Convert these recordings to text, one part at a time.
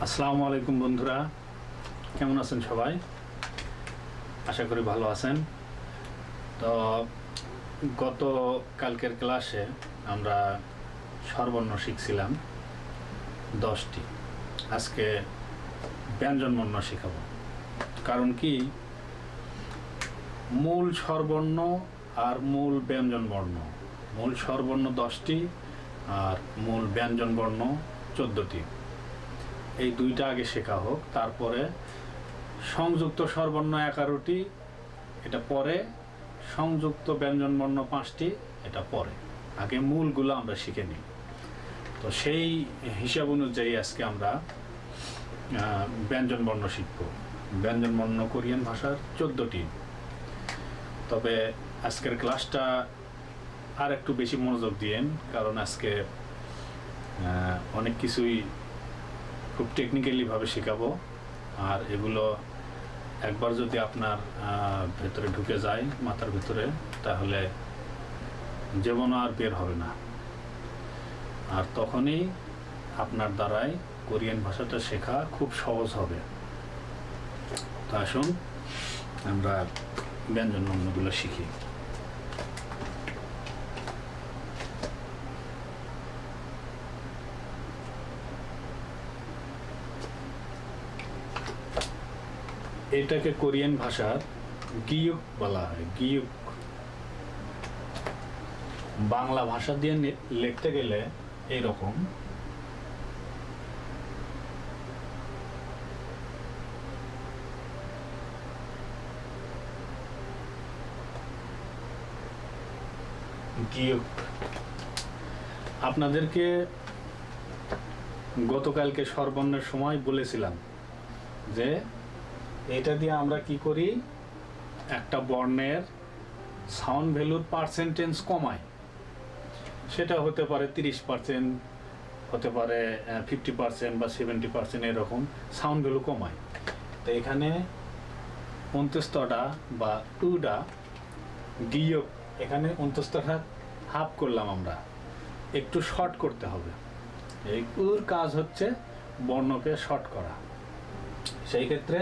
আসসালামু আলাইকুম বন্ধুরা, কেমন আছেন সবাই? আশা করি ভালো আছেন। তো গত কালকের ক্লাসে আমরা স্বরবর্ণ শিখছিলাম 10টি। আজকে ব্যঞ্জনবর্ণ শেখাবো। কারণ কি, মূল স্বরবর্ণ আর মূল ব্যঞ্জনবর্ণ, মূল স্বরবর্ণ 10টি আর মূল ব্যঞ্জনবর্ণ 14টি। এই দুইটা আগে শেখা হোক, তারপরে সংযুক্ত স্বরবর্ণ 11টি, এটা পরে, সংযুক্ত ব্যঞ্জনবর্ণ 5টি, এটা পরে। আগে মূলগুলো আমরা শিখে নিই। তো সেই হিসাব অনুযায়ী আজকে আমরা ব্যঞ্জনবর্ণ শিখব। ব্যঞ্জনবর্ণ কোরিয়ান ভাষার 14টি। তবে আজকের ক্লাসটা আর একটু বেশি মনোযোগ দিয়েন, কারণ আজকে অনেক কিছুই খুব টেকনিক্যালিভাবে শেখাবো। আর এগুলো একবার যদি আপনার ভেতরে ঢুকে যায়, মাথার ভেতরে, তাহলে জীবন আর বের হবে না। আর তখনই আপনার দ্বারাই কোরিয়ান ভাষাটা শেখা খুব সহজ হবে। তো আসুন আমরা ব্যঞ্জনবর্ণগুলো শিখি। এটাকে কোরিয়ান ভাষার গিয়ুক বলা হয়। গিয়ুক বাংলা ভাষা দিয়ে লিখতে গেলে এইরকম। গিয়ুক। আপনাদেরকে গতকালকে স্বরবর্ণের সময় বলেছিলাম যে এটা দিয়ে আমরা কি করি, একটা বর্ণের সাউন্ড ভ্যালুর পার্সেন্টেজ কমাই। সেটা হতে পারে 30%, হতে পারে 50% বা 70%, এরকম সাউন্ড ভ্যালু কমায়। তো এখানে 29টা বা টুডা গিয়ক, এখানে 29টা হাফ করলাম আমরা, একটু শর্ট করতে হবে। এই উর কাজ হচ্ছে বর্ণকে শর্ট করা। সেই ক্ষেত্রে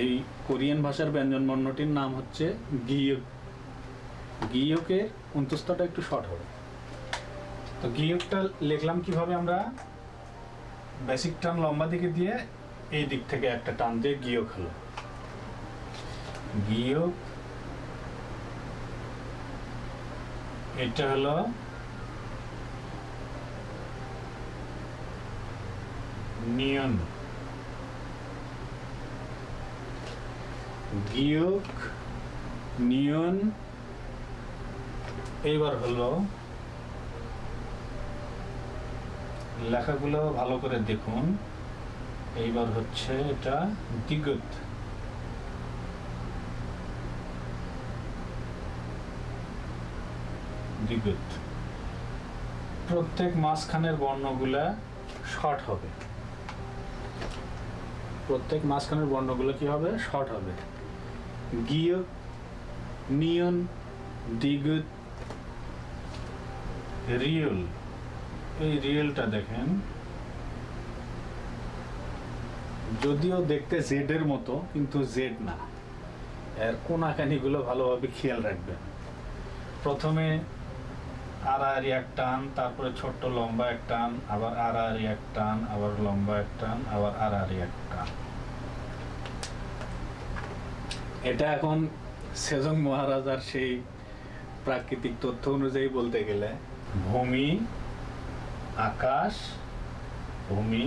এই কোরিয়ান ভাষার ব্যঞ্জনবর্ণটির নাম হচ্ছে গিয়ক। গিয়কের 29টা একটু শর্ট হবে। তো গিয়কটা লিখলাম কিভাবে, আমরা বেসিক টান লম্বা দিকে দিয়ে এই দিক থেকে একটা টান দিয়ে গিয়ক হলো। গিয়ক, এটা হলো নিয়ন। গিয়ক, নিয়ন। এইবার হলো, লেখাগুলো ভালো করে দেখুন। এইবার হচ্ছে এটা দিগত। দিগত। প্রত্যেক মাঝখানের বর্ণগুলা শর্ট হবে। প্রত্যেক মাঝখানের বর্ণগুলো কি হবে, শর্ট হবে। গিয়ক, নিয়ন, দিগত, রিয়েল। এই রিয়েলটা দেখেন, যদিও দেখতে জেড এর মতো, কিন্তু জেড না। এর কোনাকানিগুলো ভালোভাবে খেয়াল রাখবেন। প্রথমে আড়াআড়ি এক টান, তারপরে ছোট্ট লম্বা এক টান, আবার আড়াআড়ি এক টান, আবার লম্বা এক টান, আবার আড়াআড়ি এক টান। এটা এখন সেজং মহারাজার সেই প্রাকৃতিক তথ্য অনুযায়ী বলতে গেলে ভূমি, আকাশ, ভূমি,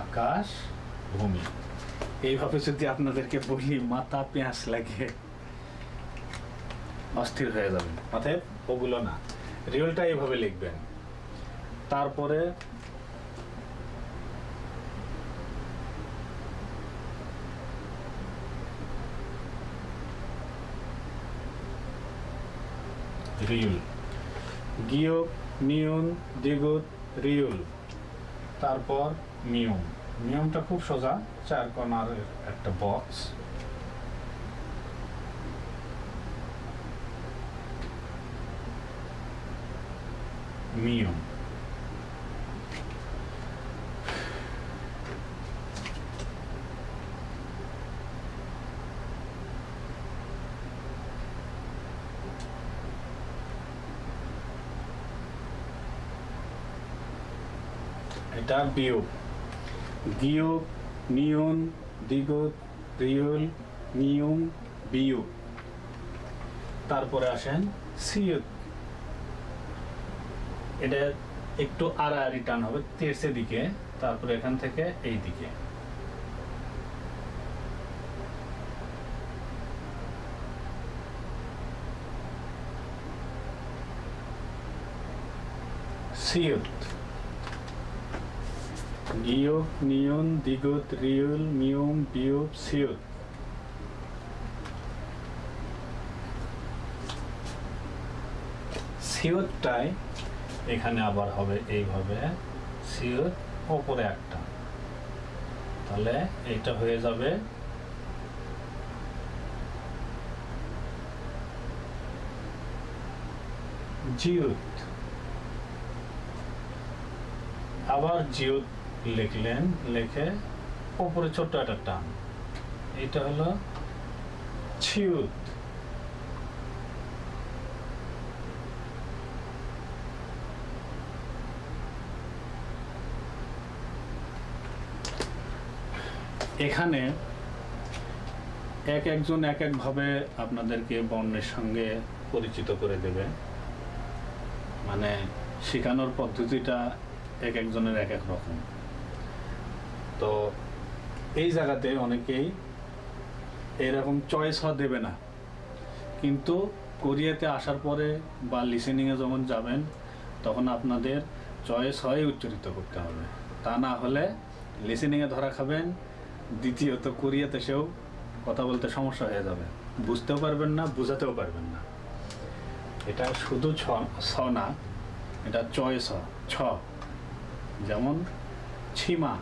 আকাশ, ভূমি। এইভাবে যদি আপনাদেরকে বলি, মাথা পেঁয়াজ লাগে, অস্থির হয়ে যাবেন। অতএব ওগুলো না, রিয়েলটা এইভাবে লিখবেন। তারপরে রিয়েল। গিয়ক, নিয়ন, দিগত, রিয়েল। তারপর মিয়ম। মিয়মটা খুব সোজা, 4 কোণার একটা বক্স। মিয়ম। এটা বিয়োগ। গিয়োগ, নিয়ন, দ্বিগত, রিয়ল, নিয়ম, বিয়োগ। তারপরে আসেন সিয়ত। এটা একটু আড়াআড়ি টান হবে তেরসে দিকে, তারপরে এখান থেকে এই দিকে। সিয়ত। গিয়োগ, নিয়ন, দ্বিগত, রিয়ল, মিয়ম, বিয়োগ, সিয়ত। সিয়তটাই এখানে আবার হবে এইভাবে, সিয়ত ওপরে একটা, তাহলে এইটা হয়ে যাবে জিয়ত। আবার জিয়ত লিখলেন, লিখে ওপরে ছোট্ট একটা টান, এটা হলো ছিয়ত। এখানে একজন এক একভাবে আপনাদেরকে বর্ণের সঙ্গে পরিচিত করে দেবে, মানে শেখানোর পদ্ধতিটা একজনের এক রকম। তো এই জায়গাতে অনেকেই এরকম চয়েস দেবে না, কিন্তু কোরিয়াতে আসার পরে বা লিসেনিংয়ে যখন যাবেন তখন আপনাদের চয়েস হয় উচ্চারিত করতে হবে, তা না হলে লিসেনিংয়ে ধরা খাবেন, দ্বিতীয়ত কোরিয়াতে সেও কথা বলতে সমস্যা হয়ে যাবে, বুঝতেও পারবেন না, বুঝাতেও পারবেন না। এটা শুধু ছ না, এটা চয়েস ছ। যেমন ছিমা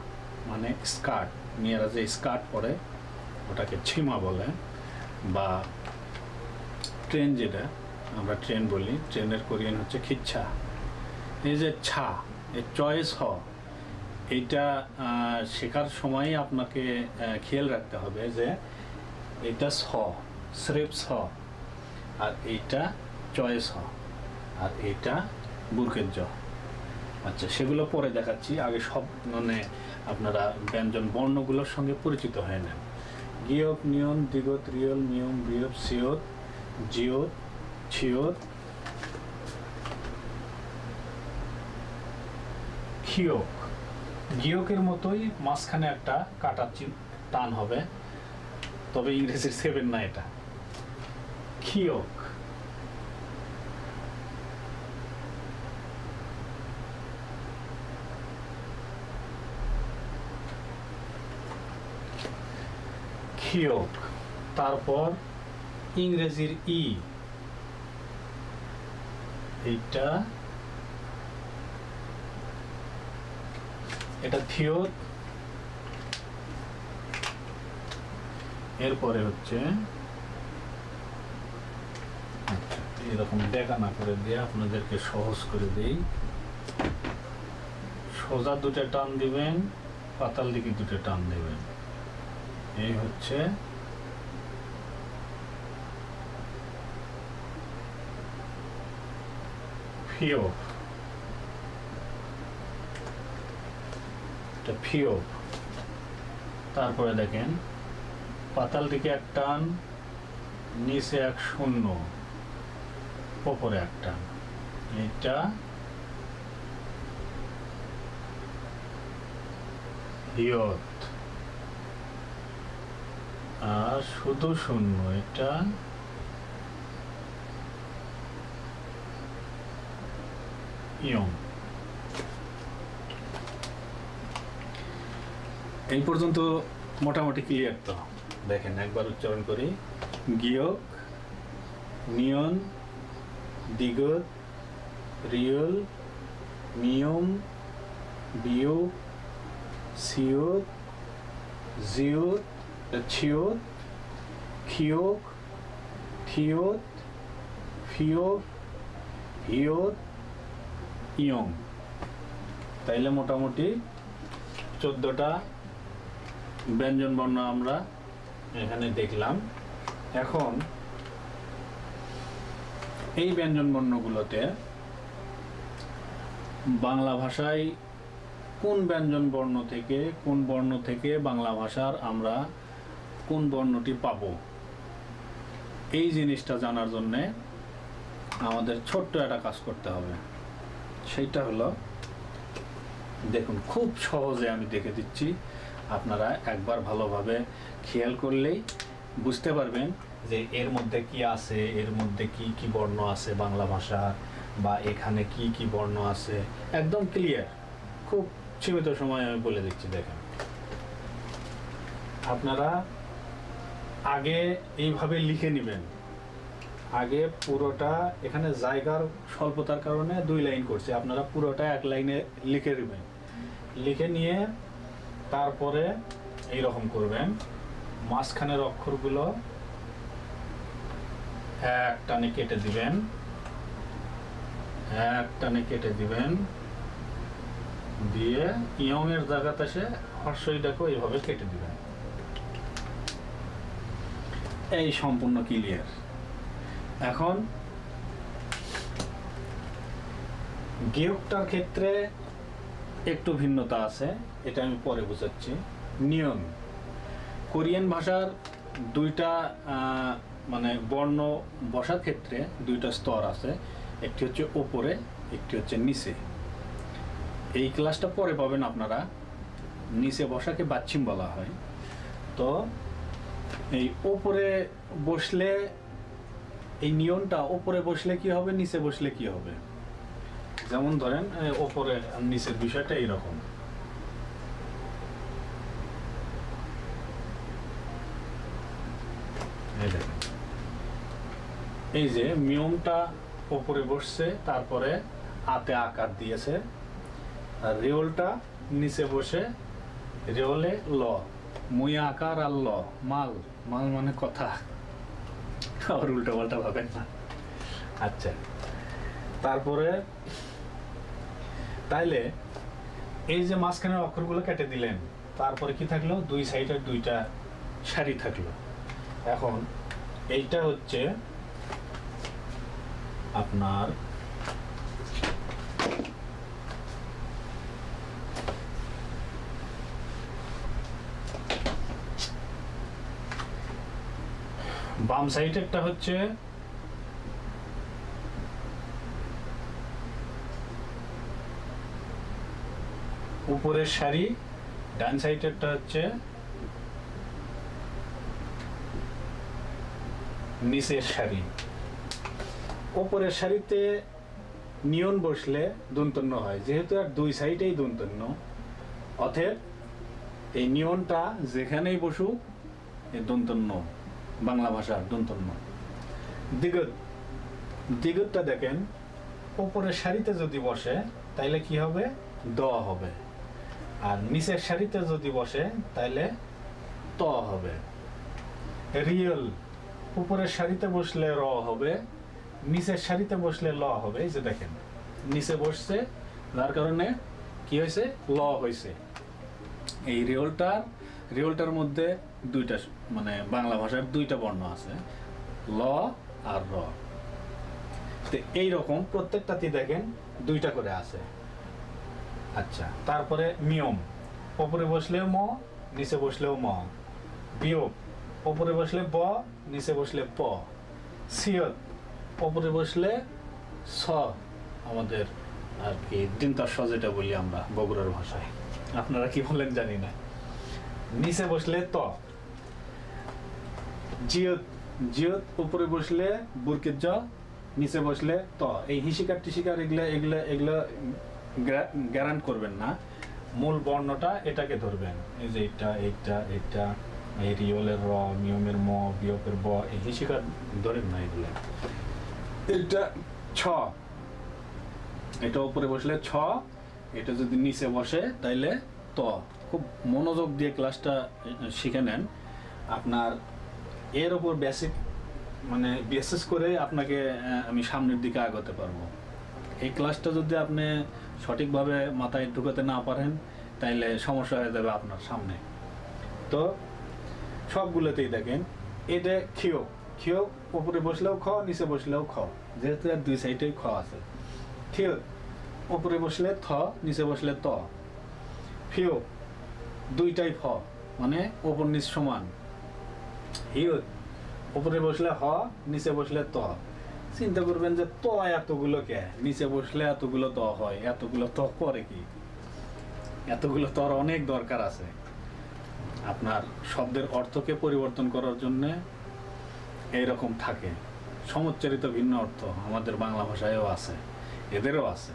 মানে স্কার্ট, মেয়েরা যে স্কার্ট পরে ওটাকে ছিমা বলে, বা ট্রেন, যেটা আমরা ট্রেন বলি, ট্রেনের কোরিয়ান হচ্ছে খিচ্ছা। এই যে ছা, এই চয়েস এইটা শেখার সময় আপনাকে খেয়াল রাখতে হবে যে এটা স্রেফ আর এইটা চয়েস আর এইটা বুরকের জ। আচ্ছা, সেগুলো পরে দেখাচ্ছি, আগে সব মানে আপনারা ব্যঞ্জন বর্ণগুলোর সঙ্গে পরিচিত হয়ে নেন। গিয়ক, নিয়ন, দ্বিগত, রিয়ল, মিয়ম, বিয়োগ, সিয়ত, জিয়ত, ছিয়ত, খিয়ক। গিয়কের মতোই মাঝখানে একটা কাটার টান হবে, তবে ইংরেজির 7 না, এটা খিয়ক। খিয়ক। তারপর ইংরেজির ই, এইটা এটা থিয়ত। এরপরে হচ্ছে এরকম দেখা না করে দিয়ে আপনাদেরকে সহজ করে দিই। সোজা দুটো টান দিবেন, পাতাল দিকে দুটো টান দিবেন, এই হচ্ছে ফিও। ফিও। তারপরে দেখেন পাতাল দিকে এক টান, নিচে এক শূন্য, ওপরে এক টান, এটা হিয়ত। আর শুধু শূন্য, এটা ইয়ং। এই পর্যন্ত মোটামুটি ক্লিয়ার তো? দেখেন একবার উচ্চারণ করি। গিয়ক, নিয়ন, দ্বিগত, রিয়ল, মিয়ম, বিয়োগ, সিয়ত, জিয়ত, ছিয়ত, খিয়ক, থিয়ত, ফিয়ক, হিয়ত, ইয়ং। তাইলে মোটামুটি 14টা ব্যঞ্জন বর্ণ আমরা এখানে দেখলাম। এখন এই ব্যঞ্জন বর্ণগুলোতে বাংলা ভাষায় কোন ব্যঞ্জন বর্ণ থেকে কোন বর্ণ থেকে বাংলা ভাষার আমরা কোন বর্ণটি পাবো, এই জিনিসটা জানার জন্যে আমাদের ছোট্ট একটা কাজ করতে হবে। সেইটা হলো, দেখুন খুব সহজে আমি দেখে দিচ্ছি, আপনারা একবার ভালোভাবে খেয়াল করলেই বুঝতে পারবেন যে এর মধ্যে কি আছে, এর মধ্যে কি কি বর্ণ আছে বাংলা ভাষা, বা এখানে কি কি বর্ণ আছে, একদম ক্লিয়ার। খুব সীমিত সময় আমি বলে দিচ্ছি। দেখেন, আপনারা আগে এইভাবে লিখে নেবেন। আগে পুরোটা, এখানে জায়গার স্বল্পতার কারণে 2 লাইন করছি, আপনারা পুরোটা 1 লাইনে লিখে নেবেন। লিখে নিয়ে তারপরে এইরকম করবেন, মাঝখানের অক্ষরগুলো এক টানে কেটে দিবেন, এক টানে কেটে দিবেন, দিয়ে ইয়ং এর জায়গাতে এসে হর্ষইটাকে এইভাবে কেটে দিবেন। এই সম্পূর্ণ ক্লিয়ার। এখন গেয়কটার ক্ষেত্রে একটু ভিন্নতা আছে, এটা আমি পরে বুঝাচ্ছি। নিয়ম, কোরিয়ান ভাষার 2টা মানে বর্ণ বসার ক্ষেত্রে 2টা স্তর আছে, একটি হচ্ছে উপরে, একটি হচ্ছে নিচে। এই ক্লাসটা পরে পাবেন আপনারা। নিচে বসাকে বাচ্চিম বলা হয়। তো এই উপরে বসলে, এই নিয়মটা উপরে বসলে কি হবে, নিচে বসলে কি হবে। যেমন ধরেন উপরে নিচের বিষয়টা এইরকম। এই যে মিয়মটা উপরে বসছে, তারপরে আতে আকার দিয়েছে, আর রেওলটা নিচে বসে, রেওলে ল, মুয়া আকার আর ল, মাল, মাল মানে কথা, আর উল্টো পাল্টা ভাবেন না। আচ্ছা, তারপরে তাইলে এই যে মাঝখানের অক্ষরগুলো কেটে দিলেন, তারপরে কি থাকলো, 2 সাইডের 2টা সারি থাকলো। এখন এইটা হচ্ছে আপনার বাম সাইডেরটা হচ্ছে উপরের সারি, ডান সাইডেরটা হচ্ছে নিচের সারি। উপরের সারিতে নিয়ন বসলে দন্তন্য হয়, যেহেতু আর 2 সাইডেই দন্তন্য, অতএব এই নিয়নটা যেখানেই বসুক এই দন্তন্য, বাংলা ভাষার দন্তন্য। দিগত, দিগতটা দেখেন, উপরের সারিতে যদি বসে তাইলে কি হবে, দ হবে, আর নিচের সারিতে যদি বসে তাইলে ত হবে। রিয়েল, উপরের সারিতে বসলে র হবে, নিচের সারিতে বসলে ল হবে। এই যে দেখেন, নিচে বসছে, যার কারণে কি হয়েছে, ল হয়েছে। এই রিওলটার মধ্যে 2টা, মানে বাংলা ভাষার 2টা বর্ণ আছে, ল আর র। তো এইরকম প্রত্যেকটাতে দেখেন 2টা করে আছে। আচ্ছা, তারপরে মিয়ম, উপরে বসলেও ম, নিচে বসলেও ম। বিয়োগ, উপরে বসলে ব, নিচে বসলে প। সিয়ত, উপরে বসলে স, আমাদের আর কি দিনতার স যেটা বলি আমরা বগুড়ার ভাষায়, আপনারা কি বলেন জানি না। নিচে বসলে ত। জিয়ত, জিয়ত উপরে বসলে বুরকের জ, নিচে বসলে ত। এই হিসিকার টিসিকার এগুলো গ্যারান্ট করবেন না, মূল বর্ণটা এটাকে ধরবেন। এই যে এটা এই রিওলের র, মিয়মের ম, বিয়োগের ব, এই হিসিকার ধরেন না এগুলো। এটা ছ, এটা উপরে বসলে ছ, এটা যদি নিচে বসে তাইলে ত। খুব মনোযোগ দিয়ে ক্লাসটা শিখে নেন। আপনার এর উপর বেসিক, মানে বিশেষ করে আপনাকে আমি সামনের দিকে আগাতে পারবো। এই ক্লাসটা যদি আপনি সঠিকভাবে মাথায় ঢুকাতে না পারেন তাইলে সমস্যা হয়ে যাবে আপনার সামনে। তো সবগুলোতেই দেখেন, এটা খিও, খিও উপরে বসলেও খ, নিচে বসলেও খ, যেহেতু আর 2 সাইডেই খ আছে। খিও উপরে বসলে থ, নিচে বসলে ত। ফিও দুইটাই ফ, মানে ওপর নিচ সমান। হিউত উপরে বসলে হ, নিচে বসলে ত। চিন্তা করবেন যে ত এতগুলো কে, নিচে বসলে এতগুলো ত হয়, এতগুলো ত করে কি? এতগুলো তর অনেক দরকার আছে আপনার শব্দের অর্থকে পরিবর্তন করার জন্য। এইরকম থাকে সমুচ্চারিত ভিন্ন অর্থ, আমাদের বাংলা ভাষায়ও আছে, এদেরও আছে।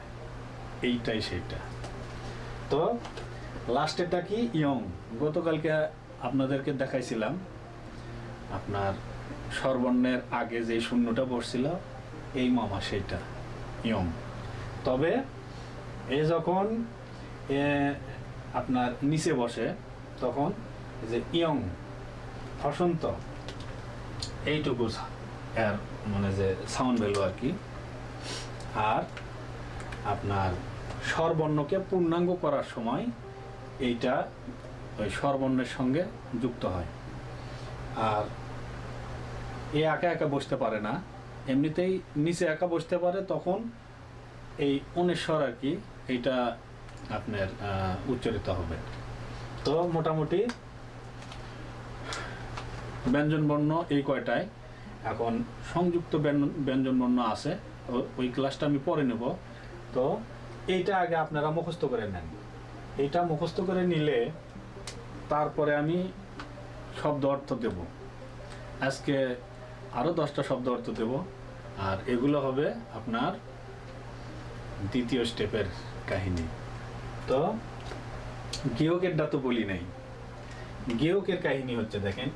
এইটাই সেইটা। তো লাস্টেরটা কি? ইয়ং। গতকালকে আপনাদেরকে দেখাইছিলাম আপনার স্বরবর্ণের আগে যে শূন্যটা বসছিল, এই মামা সেইটা ইয়ং। তবে এ যখন আপনার নিচে বসে তখন যে ইয়ং হসন্ত, এইটুকু এর মানে যে সাউন্ড ভ্যালু আর কি। আর আপনার স্বরবর্ণকে পূর্ণাঙ্গ করার সময় এইটা ওই স্বরবর্ণের সঙ্গে যুক্ত হয়। আর এ একা একা বসতে পারে না, এমনিতেই নিচে একা বসতে পারে, তখন এই অনেশ্বর আর কি এইটা আপনার উচ্চারিত হবে। তো মোটামুটি ব্যঞ্জনবর্ণ এই কয়টায়। এখন সংযুক্ত ব্যঞ্জনবর্ণ আছে, ওই ক্লাসটা আমি পরে নেব। তো এইটা আগে আপনারা মুখস্থ করে নেন। এইটা মুখস্থ করে নিলে তারপরে আমি শব্দ অর্থ দেব। আজকে আরও 10টা শব্দ অর্থ দেব, আর এগুলো হবে আপনার দ্বিতীয় স্টেপের কাহিনী। তো গেয়কেরটা তো বলি নাই। গেয়কের কাহিনী হচ্ছে, দেখেন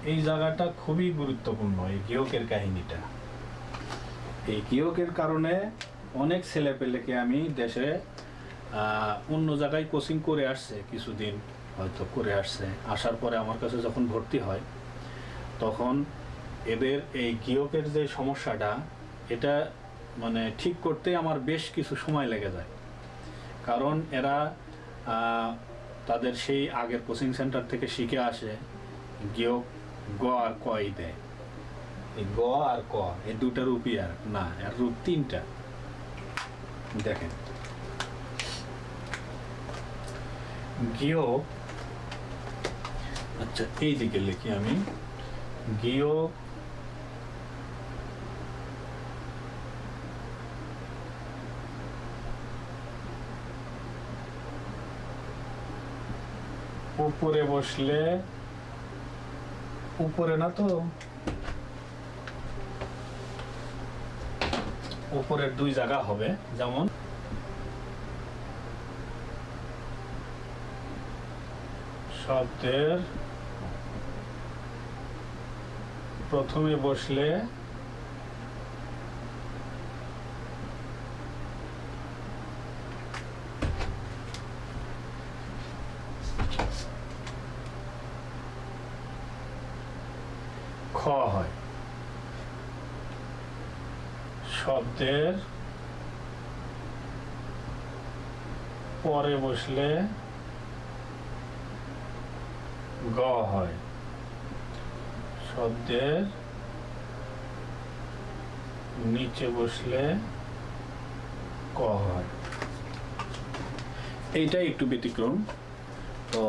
এই জায়গাটা খুবই গুরুত্বপূর্ণ। এই গেয়কের কাহিনীটা, এই গেয়কের কারণে অনেক ছেলে পেলেকে আমি দেশে অন্য জায়গায় কোচিং করে আসছে, কিছুদিন হয়তো করে আসছে, আসার পরে আমার কাছে যখন ভর্তি হয় তখন এদের এই গেয়কের যে সমস্যাটা, এটা মানে ঠিক করতে আমার বেশ কিছু সময় লেগে যায়। কারণ এরা তাদের সেই আগের কোচিং সেন্টার থেকে শিখে আসে গেয়ক গ আর কই দেয়। এই গ আর ক এই দুটা রূপই আর না, এর রূপ 3টা। দেখেন গেয়ক, আচ্ছা এই দিকে লিখি আমি। গেয়ক উপরে বসলে, উপরে না তো, উপরের 2 জায়গা হবে। যেমন শব্দের প্রথমে বসলে খ হয়, শব্দের পরে বসলে গ হয়, শব্দের নিচে বসলে ক হয়। এইটাই একটু ব্যতিক্রম। তো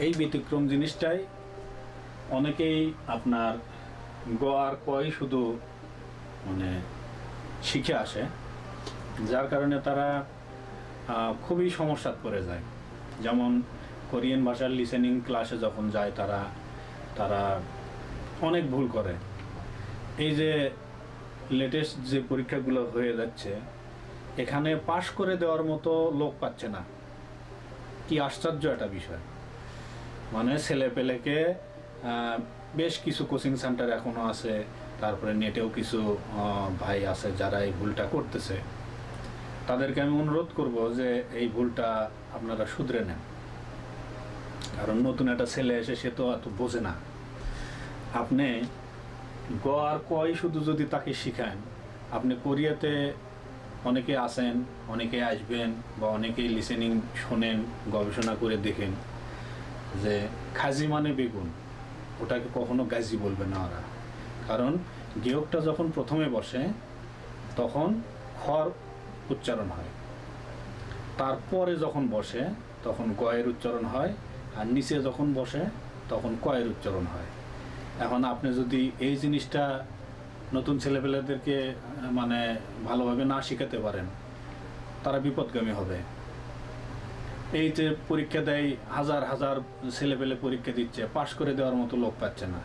এই ব্যতিক্রম জিনিসটাই অনেকেই আপনার গ আর কই শুধু মানে শিখে আসে, যার কারণে তারা খুবই সমস্যাত পড়ে যায়। যেমন কোরিয়ান ভাষার লিসেনিং ক্লাসে যখন যায় তারা অনেক ভুল করে। এই যে লেটেস্ট যে পরীক্ষাগুলো হয়ে যাচ্ছে, এখানে পাশ করে দেওয়ার মতো লোক পাচ্ছে না। কি আশ্চর্য একটা বিষয়। মানে ছেলে পেলেকে বেশ কিছু কোচিং সেন্টার এখনো আছে, তারপরে নেটেও কিছু ভাই আছে যারা এই ভুলটা করতেছে। তাদেরকে আমি অনুরোধ করব যে এই ভুলটা আপনারা শুধরে নেন। কারণ নতুন একটা ছেলে এসে সে তো এত বোঝে না। আপনি গ আর কই শুধু যদি তাকে শিখান, আপনি কোরিয়াতে অনেকে আসেন, অনেকে আসবেন, বা অনেকেই লিসেনিং শোনেন, গবেষণা করে দেখেন যে খাজি মানে বেগুন, ওটাকে কখনো গাজি বলবে না ওরা। কারণ গেয়কটা যখন প্রথমে বসে তখন খর উচ্চারণ হয়, তারপরে যখন বসে তখন গয়ের উচ্চারণ হয়, আর নিচে যখন বসে তখন কয়ের উচ্চারণ হয়। এখন আপনি যদি এই জিনিসটা নতুন ছেলেপেলেদেরকে মানে ভালোভাবে না শেখাতে পারেন, তারা বিপদগামী হবে। এই যে পরীক্ষা দেয়, হাজার হাজার ছেলেপেলে পরীক্ষা দিচ্ছে, পাশ করে দেওয়ার মতো লোক পাচ্ছে না।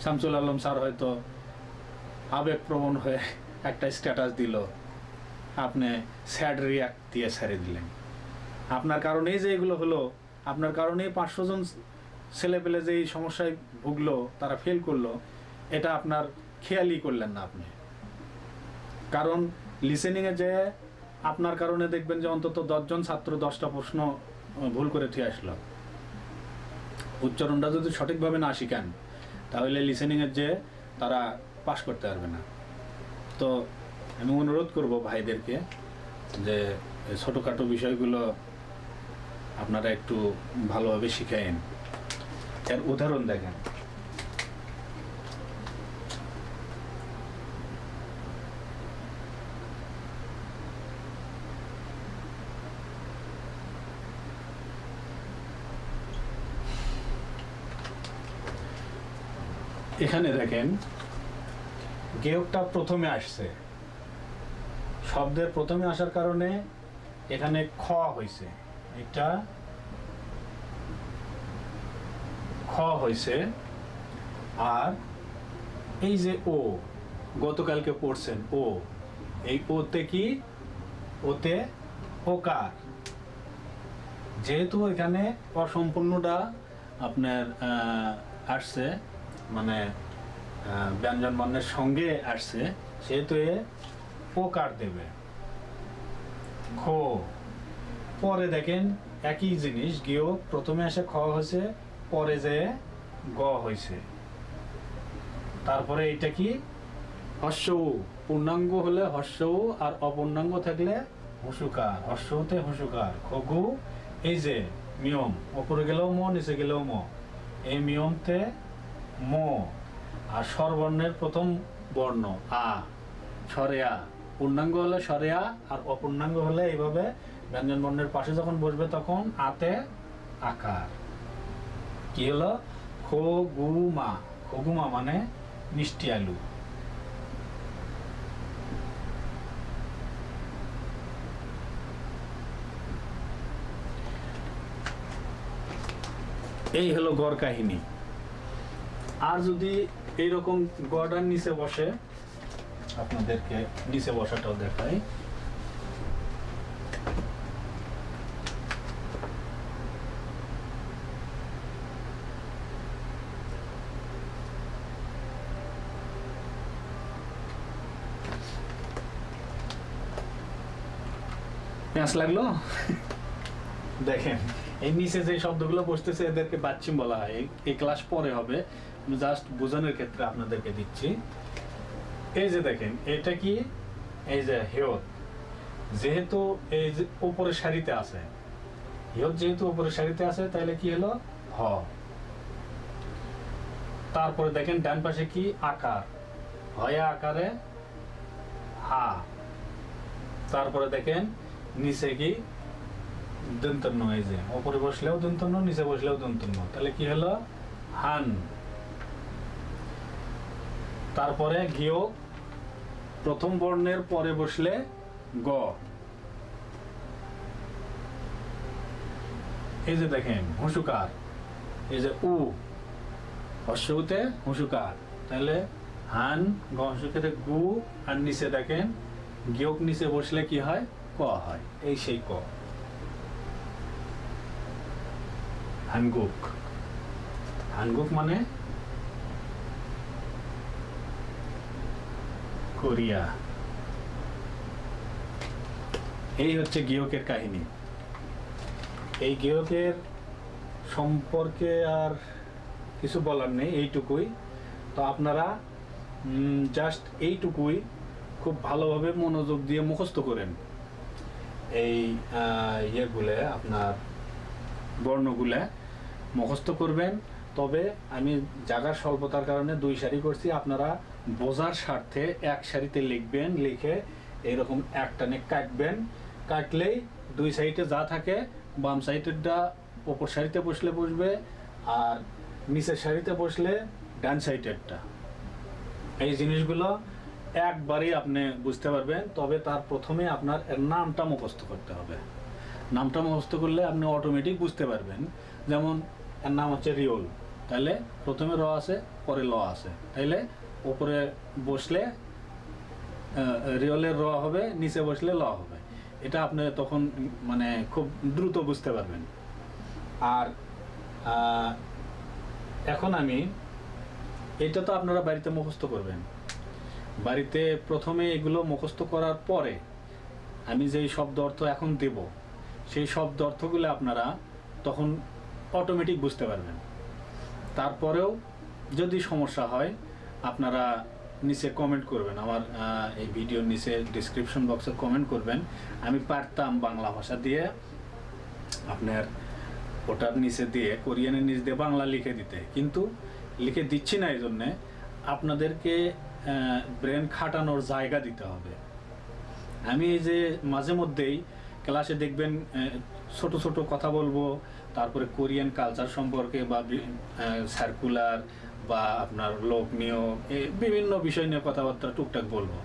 শামসুল আলম স্যার হয়তো আবেগপ্রবণ হয়ে একটা স্ট্যাটাস দিল, আপনি স্যাড রিয়াক্ট দিয়ে ছেড়ে দিলেন। আপনার কারণেই যে এগুলো হলো, আপনার কারণেই 500 জন ছেলেপেলে যে এই সমস্যায় ভুগলো, তারা ফেল করলো, এটা আপনার খেয়ালই করলেন না আপনি। কারণ লিসেনিংয়ে যে আপনার কারণে দেখবেন যে অন্তত 10 জন ছাত্র 10টা প্রশ্ন ভুল করে ঠিক আসলো। উচ্চারণটা যদি সঠিকভাবে না শিখান, তাহলে লিসেনিংয়ের যে তারা পাস করতে পারবে না। তো আমি অনুরোধ করব ভাইদেরকে যে ছোটোখাটো বিষয়গুলো আপনারা একটু ভালোভাবে শিখায়েন। এর উদাহরণ দেখেন। এখানে দেখেন গেয়কটা প্রথমে আসছে, শব্দের প্রথমে আসার কারণে এখানে খ হয়েছে, এটা খ হয়েছে। আর এই যে ও গতকালকে পড়ছেন ও, এই ওতে কি, ওতে ওকার। যেহেতু এখানে অসম্পূর্ণটা আপনার আসছে, মানে ব্যঞ্জন বর্ণের সঙ্গে আসছে, সেহেতু এ ওকার দেবে। খ পরে দেখেন একই জিনিস, গেও প্রথমে আসে খ হয়েছে, পরে যে গ হয়েছে। তারপরে এটা কি, হর্ষ উ, পূর্ণাঙ্গ হলে হর্ষ উ, আর অপূর্ণাঙ্গ থাকলে হসুকার, হর্ষতে হসুকার। খগু এই যে নিয়ম, উপরে গেলেও ম, নিচে গেলেও ম, এই নিয়মতে ম। আর স্বরবর্ণের প্রথম বর্ণ আ, স্বরে আ, পূর্ণাঙ্গ হলে স্বরে আ, আর অপূর্ণাঙ্গ হলে এইভাবে ব্যঞ্জন বর্ণের পাশে যখন বসবে তখন আতে আকার। কি হলো, খগুমা। খগুমা মানে মিষ্টি আলু। এই হলো গড় কাহিনী। আর যদি এইরকম গড়ার নিচে বসে, আপনাদেরকে নিচে বসাটাও দেখাই। প্যাঁচ লাগলো? দেখেন এই নিচে যে শব্দগুলো বসতেছে এদেরকে বাচ্চিম বলা হয়। এই ক্লাস পরে হবে, জাস্ট বোঝানোর ক্ষেত্রে আপনাদেরকে দিচ্ছি। এই যে দেখেন এটা কি, এই যে হেয়ত, যেহেতু এই যে উপরের সারিতে আছে, হেয়ত যেহেতু উপরের সারিতে আছে, তাহলে কি হলো হ। তারপরে দেখেন ডান পাশে কি, আকার, হয়া আকারে হা। তারপরে দেখেন নিচে কি, দন্তন্য, এই যে উপরে বসলেও দন্তন্য, নিচে বসলেও দন্তন্য, তাহলে কি হলো হান। তারপরে গিয় প্রথম বর্ণের পরে বসলে গ। এই যে দেখেন হুসুকার, এই যে উ, হর্ষতে হুসুকার, তাহলে হান গ হর্ষকে গু। আর নিচে দেখেন গিয়ক নিচে বসলে কি হয়, ক হয়। এই সেই ক, হানগুক। হানগুক মানে কোরিয়া। এই হচ্ছে গেয়কের কাহিনী। এই গেয়কের সম্পর্কে আর কিছু বলার নেই, এইটুকুই। তো আপনারা জাস্ট এইটুকুই খুব ভালোভাবে মনোযোগ দিয়ে মুখস্থ করেন। এই ইয়েগুলো আপনার বর্ণগুলা মুখস্থ করবেন। তবে আমি জায়গার স্বল্পতার কারণে 2 সারি করছি, আপনারা বোঝার স্বার্থে 1 সারিতে লিখবেন, লিখে এইরকম একটানে কাটবেন, কাটলেই দুই সাইডে যা থাকে বাম সাইডেরটা ওপর সারিতে বসলে বসবে, আর নিচের সারিতে বসলে ডান সাইডেরটা। এই জিনিসগুলো একবারই আপনি বুঝতে পারবেন, তবে তার প্রথমে আপনার এর নামটা মুখস্থ করতে হবে। নামটা মুখস্থ করলে আপনি অটোমেটিক বুঝতে পারবেন। যেমন এর নাম হচ্ছে রিওল, তাহলে প্রথমে র আছে, পরে ল আছে, তাইলে উপরে বসলে রিওলের র হবে, নিচে বসলে ল হবে। এটা আপনি তখন মানে খুব দ্রুত বুঝতে পারবেন। আর এখন আমি এটা তো আপনারা বাড়িতে মুখস্থ করবেন। বাড়িতে প্রথমে এগুলো মুখস্থ করার পরে আমি যেই শব্দ অর্থ এখন দেব, সেই শব্দ অর্থগুলো আপনারা তখন অটোমেটিক বুঝতে পারবেন। তারপরেও যদি সমস্যা হয় আপনারা নিচে কমেন্ট করবেন, আমার এই ভিডিওর নিচে ডিসক্রিপশন বক্সে কমেন্ট করবেন। আমি পারতাম বাংলা ভাষা দিয়ে আপনার ওটার নিচে দিয়ে কোরিয়ানের নিচ দিয়ে বাংলা লিখে দিতে, কিন্তু লিখে দিচ্ছি না। এই জন্যে আপনাদেরকে ব্রেন খাটানোর জায়গা দিতে হবে। আমি এই যে মাঝে মধ্যেই ক্লাসে দেখবেন ছোট ছোট কথা বলবো, তারপরে কোরিয়ান কালচার সম্পর্কে বা সার্কুলার বা আপনার লোক নিয়োগ, বিভিন্ন বিষয় নিয়ে কথাবার্তা টুকটাক বলবো।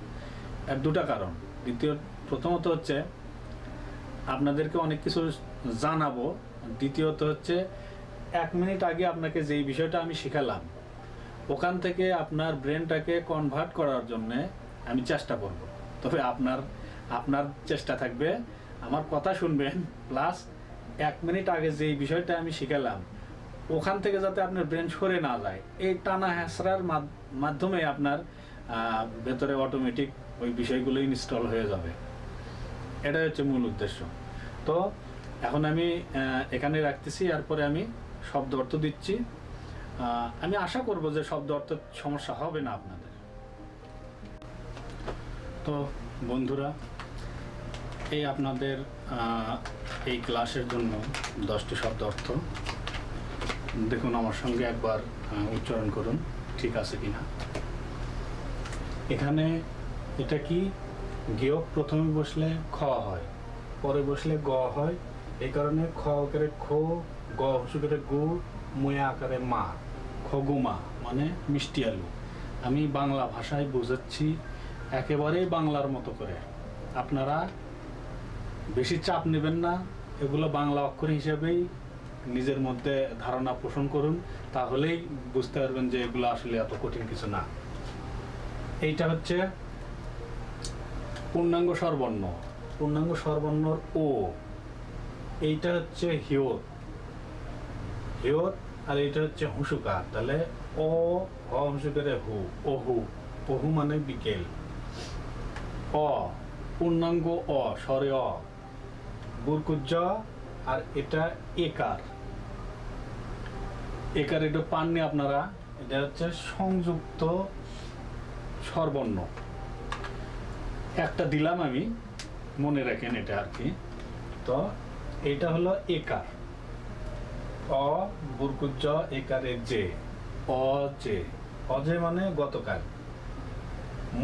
এর দুটা কারণ। প্রথমত হচ্ছে আপনাদেরকে অনেক কিছু জানাবো, দ্বিতীয়ত হচ্ছে 1 মিনিট আগে আপনাকে যেই বিষয়টা আমি শিখালাম ওখান থেকে আপনার ব্রেনটাকে কনভার্ট করার জন্য আমি চেষ্টা করব। তবে আপনার চেষ্টা থাকবে আমার কথা শুনবেন, প্লাস 1 মিনিট আগে যেই বিষয়টা আমি শিখালাম ওখান থেকে যাতে আপনার ব্রেন সরে না যায়। এই টানা হ্যাঁচড়ার মাধ্যমে আপনার ভেতরে অটোমেটিক ওই বিষয়গুলো ইনস্টল হয়ে যাবে। এটাই হচ্ছে মূল উদ্দেশ্য। তো এখন আমি এখানে রাখতেছি, এরপরে আমি শব্দ অর্থ দিচ্ছি। আমি আশা করব যে শব্দ অর্থ সমস্যা হবে না আপনাদের। তো বন্ধুরা, এই আপনাদের এই ক্লাসের জন্য 10টি শব্দ অর্থ দেখুন, আমার সঙ্গে একবার উচ্চারণ করুন ঠিক আছে কিনা। এখানে এটা কি, গেয়ক প্রথমে বসলে খ হয়, পরে বসলে গ হয়। এই কারণে খ আকারে খো, গ হসুকারে গু, মুয়া আকারে মা, খগুমা মানে মিষ্টি আলু। আমি বাংলা ভাষায় বোঝাচ্ছি একেবারেই বাংলার মতো করে। আপনারা বেশি চাপ নেবেন না, এগুলো বাংলা অক্ষর হিসেবেই নিজের মধ্যে ধারণা পোষণ করুন, তাহলেই বুঝতে পারবেন যে এগুলো আসলে এত কঠিন কিছু না। এইটা হচ্ছে পূর্ণাঙ্গ স্বরবর্ণ, পূর্ণাঙ্গ স্বরবর্ণর ও। এইটা হচ্ছে হিওর, হিওর। আর এইটা হচ্ছে হুসুকার, তাহলে ও হ হুসুকারে হু, ওহু, ওহু মানে বিকেল। অ পূর্ণাঙ্গ অ, স্বরে অ, বুরকুজ্জ। আর এটা একার, একার এটা পাননি আপনারা, এটা হচ্ছে সংযুক্ত স্বরবর্ণ। একটা দিলাম আমি, মনে রাখেন এটা আর কি। তো এটা হলো একার, অ বুরকুজ্জ একারে যে, অ যে, অজে মানে গতকাল।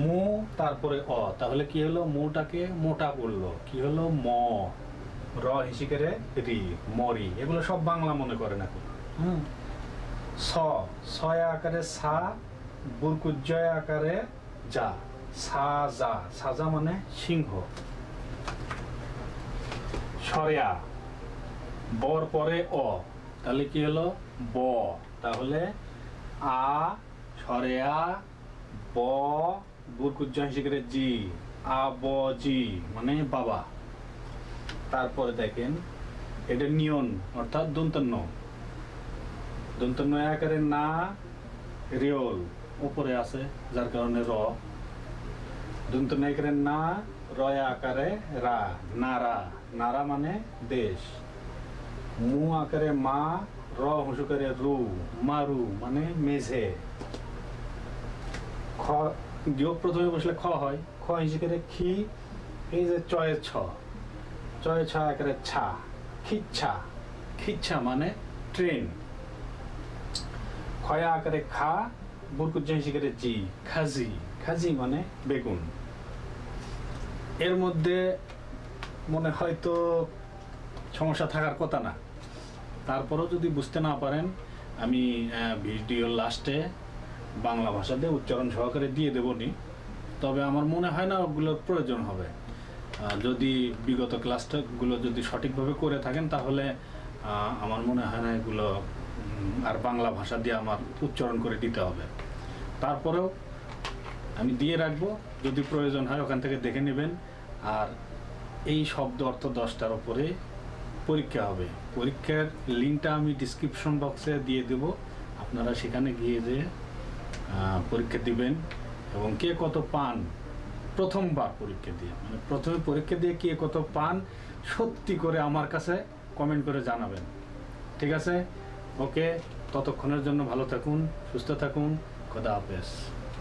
মু তারপরে অ, তাহলে কি হলো, মুটাকে মোটা করলো, কি হলো ম। র হিসিকারে রি, মরি। এগুলো সব বাংলা মনে করেন এখন। স, ছয় আকারে সা, বুরকুজ্জয় আকারে যা, সাজা, সাজা মানে সিংহ। সরেয়া, বর পরে অ, তাহলে কি হলো ব। তাহলে আ সরেয়া ব, বুরকুজ্জ হিসেবে জি, আ ব জি মানে বাবা। তারপরে দেখেন এটা নিয়ন, অর্থাৎ দন্তন্য, দন্তন্য আকারে না, রিওল উপরে আছে যার কারণে র। দন্তন্য আকারে না, রয়া আকারে রা, নারা, নারা মানে দেশ। মু আকারে মা, র হুসুকারে রু, মারু মানে মেঝে। খ গিয়োগ প্রথমে বসলে খ হয়, খ হিসেবে খি। এই যে চয়ে ছ, চয়ে ছ আকারে ছা, খিচ্ছা, খিচ্ছা মানে ট্রেন। খয়া আকারে খা, বুরকুজ্জ হিসেবে জি, খাজি, খাজি মানে বেগুন। এর মধ্যে মনে হয় তো সমস্যা থাকার কথা না। তারপরেও যদি বুঝতে না পারেন, আমি ভিডিওর লাস্টে বাংলা ভাষাতে উচ্চারণ সহকারে দিয়ে দেবনি। তবে আমার মনে হয় না ওগুলোর প্রয়োজন হবে। যদি বিগত ক্লাসগুলো যদি সঠিকভাবে করে থাকেন, তাহলে আমার মনে হয় না এগুলো আর বাংলা ভাষা দিয়ে আমার উচ্চারণ করে দিতে হবে। তারপরেও আমি দিয়ে রাখবো, যদি প্রয়োজন হয় ওখান থেকে দেখে নেবেন। আর এই শব্দ অর্থ 10টার উপরে পরীক্ষা হবে। পরীক্ষার লিঙ্কটা আমি ডিসক্রিপশন বক্সে দিয়ে দেব, আপনারা সেখানে গিয়ে যে পরীক্ষা দিবেন। এবং কে কত পান প্রথমবার পরীক্ষা দিয়ে, মানে প্রথমে পরীক্ষা দিয়ে কে কত পান সত্যি করে আমার কাছে কমেন্ট করে জানাবেন। ঠিক আছে? ওকে, ততক্ষণের জন্য ভালো থাকুন, সুস্থ থাকুন, খোদা হাফেজ।